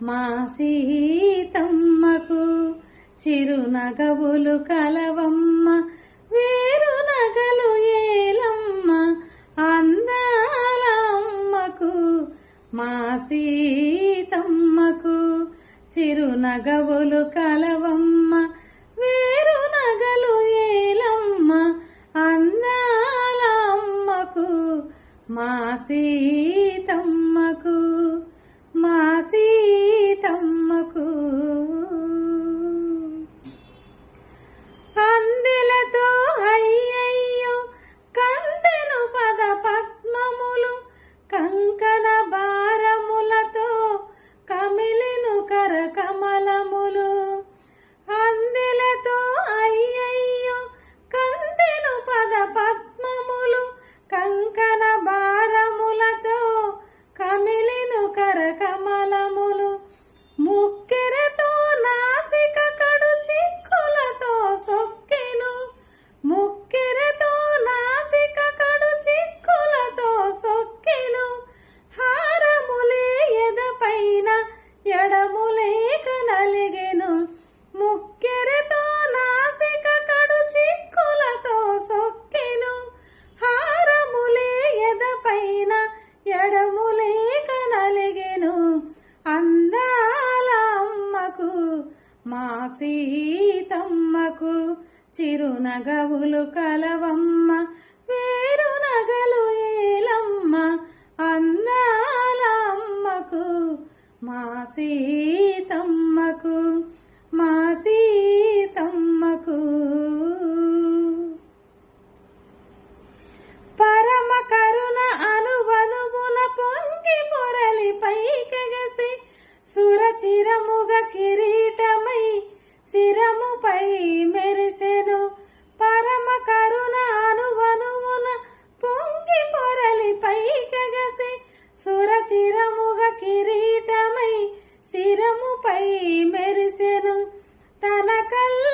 మా సీతమ్మకు చిరునగవులు కలవమ్మ వేరు నగలు ఏలమ్మ అందాల అమ్మకు మా సీతమ్మకు చిరునగవులు కలవమ్మ వేరు నగలు ఏలమ్మ అందాల అమ్మకు మా సీతమ్మకు మా సీతమ్మకు అందెలతో అయ్యయ్యో కందెను పద పద్మములు కంకణ భారములతో కమిలెను కరకమలములు అందెలతో అయ్యయ్యో కందెను పద పద్మములు కంకణ భారములతో కమిలెను కరకమలములు ముక్కెరతో నాసిక కడు చిక్కులతో సొక్కెను ముక్కెరతో నాసిక కడు చిక్కులతో సొక్కెను హారములే ఎదపైన ఎడములేక నలిగెను ముక్కెరతో నాసిక కడు చిక్కులతో సొక్కెను హారములే ఎదపైన ఎడములేక నలిగెను అందాల అమ్మకు మా సీతమ్మకు చిరునగవులు కలవమ్మ వేరు నగలు ఏలమ్మ అందాల అమ్మకు మా సీతమ్మకు మా సీతమ్మకు పరమ కరుణ అనువనువున పొంగి పొరలి పైకెగసి సురచిరముగ కిరీటమై శిరముపై మెరిసెను పరమ కరుణ అనువనువున పొంగి పొరలి పైకెగసి సురచిరముగ కిరీటమై శిరముపై మెరిసెను తన కళ్ళ